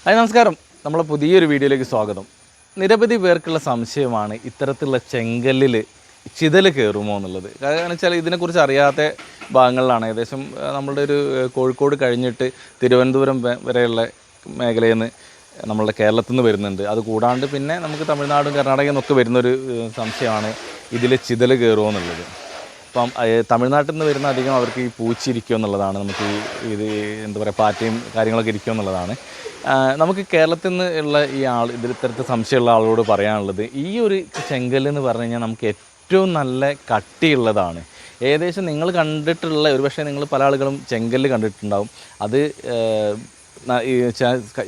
Hi നമസ്കാരം. നമ്മളെ പുതിയൊരു വീഡിയോയിലേക്ക് സ്വാഗതം. നിരവധി പേർക്കുള്ള സംശയമാണ് ഇത്തരത്തിലുള്ള ചെങ്കല്ലിൽ ചിതൽ കയറുമോ എന്നുള്ളത്. കാരണം വെച്ചാൽ ഇതിനെക്കുറിച്ച് അറിയാത്ത ഭാഗങ്ങളിലാണ്. ഏകദേശം നമ്മളുടെ ഒരു കോഴിക്കോട് കഴിഞ്ഞിട്ട് തിരുവനന്തപുരം വരെയുള്ള മേഖലയിൽ നിന്ന് നമ്മളുടെ കേരളത്തിൽ നിന്ന് വരുന്നുണ്ട്. അത് കൂടാണ്ട് പിന്നെ നമുക്ക് തമിഴ്നാടും കർണാടകയിൽ നിന്നൊക്കെ വരുന്നൊരു സംശയമാണ് ഇതിൽ ചിതൽ കയറുമോ എന്നുള്ളത്. ഇപ്പം തമിഴ്നാട്ടിൽ നിന്ന് വരുന്ന അധികം അവർക്ക് ഈ പൂച്ചിരിക്കുക എന്നുള്ളതാണ്. നമുക്ക് ഇത് എന്താ പറയുക, പാറ്റയും കാര്യങ്ങളൊക്കെ ഇരിക്കുക എന്നുള്ളതാണ്. നമുക്ക് കേരളത്തിൽ നിന്ന് ഉള്ള ഈ ഇതിൽ ഇത്തരത്തിൽ സംശയമുള്ള ആളോട് പറയാനുള്ളത്, ഈ ഒരു ചെങ്കല്ലെന്ന് പറഞ്ഞു കഴിഞ്ഞാൽ നമുക്ക് ഏറ്റവും നല്ല കട്ടിയുള്ളതാണ്. ഏകദേശം നിങ്ങൾ കണ്ടിട്ടുള്ള, ഒരുപക്ഷെ നിങ്ങൾ പല ആളുകളും ചെങ്കല്ല് കണ്ടിട്ടുണ്ടാവും. അത്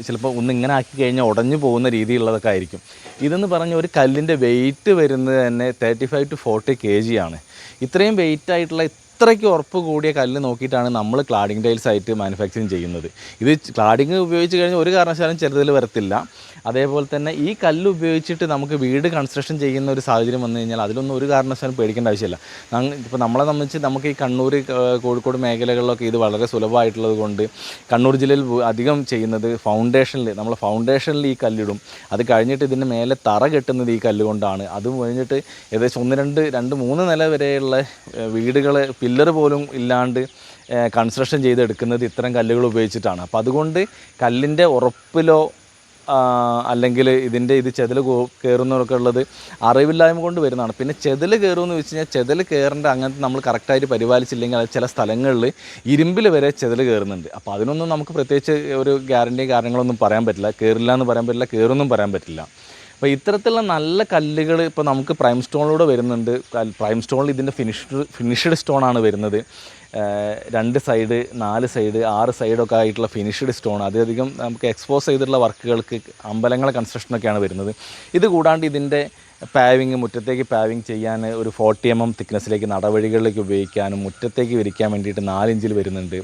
ചിലപ്പോൾ ഒന്നിങ്ങനെ ആക്കി കഴിഞ്ഞാൽ ഉടഞ്ഞു പോകുന്ന രീതിയിലുള്ളതൊക്കെ ആയിരിക്കും. ഇതെന്ന് പറഞ്ഞ ഒരു കല്ലിൻ്റെ വെയിറ്റ് വരുന്നത് തന്നെ 35 to 40 kg ആണ്. ഇത്രയും വെയിറ്റ് ആയിട്ടുള്ള ഇത്രയ്ക്ക് ഉറപ്പ് കൂടിയ കല്ല് നോക്കിയിട്ടാണ് നമ്മൾ ക്ലാഡിംഗ് ടൈൽസ് ആയിട്ട് മാനുഫാക്ചറിങ് ചെയ്യുന്നത്. ഇത് ക്ലാഡിങ് ഉപയോഗിച്ച് കഴിഞ്ഞാൽ ഒരു കാരണവശാലും ചെറുതിൽ വരത്തില്ല. അതേപോലെ തന്നെ ഈ കല്ല് ഉപയോഗിച്ചിട്ട് നമുക്ക് വീട് കൺസ്ട്രക്ഷൻ ചെയ്യുന്ന ഒരു സാഹചര്യം വന്നു കഴിഞ്ഞാൽ അതിലൊന്നും ഒരു കാരണവശാലും പേടിക്കേണ്ട ആവശ്യമില്ല. ഇപ്പോൾ നമ്മളെ സംബന്ധിച്ച് നമുക്ക് ഈ കണ്ണൂർ, കോഴിക്കോട് മേഖലകളിലൊക്കെ ഇത് വളരെ സുലഭമായിട്ടുള്ളത് കൊണ്ട് കണ്ണൂർ ജില്ലയിൽ അധികം ചെയ്യുന്നത് നമ്മൾ ഫൗണ്ടേഷനിൽ ഈ കല്ലിടും. അത് കഴിഞ്ഞിട്ട് ഇതിൻ്റെ മേലെ തറ കെട്ടുന്നത് ഈ കല്ല് കൊണ്ടാണ്. അത് കഴിഞ്ഞിട്ട് ഏകദേശം 1, 2, 3 നില വരെയുള്ള വീടുകൾ പില്ലർ പോലും ഇല്ലാണ്ട് കൺസ്ട്രക്ഷൻ ചെയ്തെടുക്കുന്നത് ഇത്തരം കല്ലുകൾ ഉപയോഗിച്ചിട്ടാണ്. അപ്പോൾ അതുകൊണ്ട് കല്ലിൻ്റെ ഉറപ്പിലോ അല്ലെങ്കിൽ ഇത് ചെതൽ കയറുന്നതൊക്കെ ഉള്ളത് അറിവില്ലായ്മ കൊണ്ട് വരുന്നതാണ്. പിന്നെ ചെതൽ കയറുമെന്ന് വെച്ച് കഴിഞ്ഞാൽ ചെതൽ കയറേണ്ട അങ്ങനത്തെ നമ്മൾ കറക്റ്റായിട്ട് പരിപാലിച്ചില്ലെങ്കിൽ അത് ചില സ്ഥലങ്ങളിൽ ഇരുമ്പിൽ വരെ ചെതൽ കയറുന്നുണ്ട്. അപ്പോൾ അതിനൊന്നും നമുക്ക് പ്രത്യേകിച്ച് ഒരു ഗ്യാരണ്ടി കാര്യങ്ങളൊന്നും പറയാൻ പറ്റില്ല. കയറില്ല എന്ന് പറയാൻ പറ്റില്ല, കയറുമെന്നും പറയാൻ പറ്റില്ല. അപ്പോൾ ഇത്തരത്തിലുള്ള നല്ല കല്ലുകൾ ഇപ്പോൾ നമുക്ക് പ്രൈം സ്റ്റോണിലൂടെ വരുന്നുണ്ട്. പ്രൈം സ്റ്റോണിൽ ഇതിൻ്റെ ഫിനിഷ്ഡ് സ്റ്റോണാണ് വരുന്നത്. 2 സൈഡ്, 4 സൈഡ്, 6 സൈഡൊക്കെ ആയിട്ടുള്ള ഫിനിഷ്ഡ് സ്റ്റോൺ. അധികം നമുക്ക് എക്സ്പോസ് ചെയ്തിട്ടുള്ള വർക്കുകൾക്ക് അമ്പലങ്ങളെ കൺസ്ട്രക്ഷനൊക്കെയാണ് വരുന്നത്. ഇത് കൂടാണ്ട് ഇതിൻ്റെ മുറ്റത്തേക്ക് പാവിങ് ചെയ്യാൻ ഒരു 40 mm തിക്നെസ്സിലേക്ക് നടവഴികളിലേക്ക് ഉപയോഗിക്കാനും മുറ്റത്തേക്ക് വിരിക്കാൻ വേണ്ടിയിട്ട് 4 ഇഞ്ചിൽ വരുന്നുണ്ട്.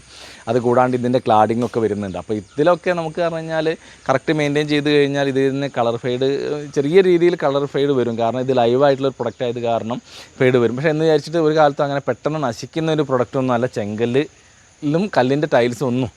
അത് കൂടാണ്ട് ഇതിൻ്റെ ക്ലാഡിംഗ് ഒക്കെ വരുന്നുണ്ട്. അപ്പോൾ ഇതിലൊക്കെ നമുക്ക് പറഞ്ഞു കഴിഞ്ഞാൽ കറക്റ്റ് മെയിൻറ്റെയിൻ ചെയ്ത് കഴിഞ്ഞാൽ ഇതിന് കളർ ഫെയ്ഡ്, ചെറിയ രീതിയിൽ കളർ ഫെയ്ഡ് വരും. കാരണം ഇത് ലൈവായിട്ടുള്ളൊരു പ്രൊഡക്റ്റ് ആയത് കാരണം ഫെയ്ഡ് വരും. പക്ഷേ എന്ന് വിചാരിച്ചിട്ട് ഒരു കാലത്ത് അങ്ങനെ പെട്ടെന്ന് നശിക്കുന്ന ഒരു പ്രൊഡക്റ്റൊന്നും അല്ല ചെങ്കല്ലും കല്ലിൻ്റെ ടൈൽസും ഒന്നും.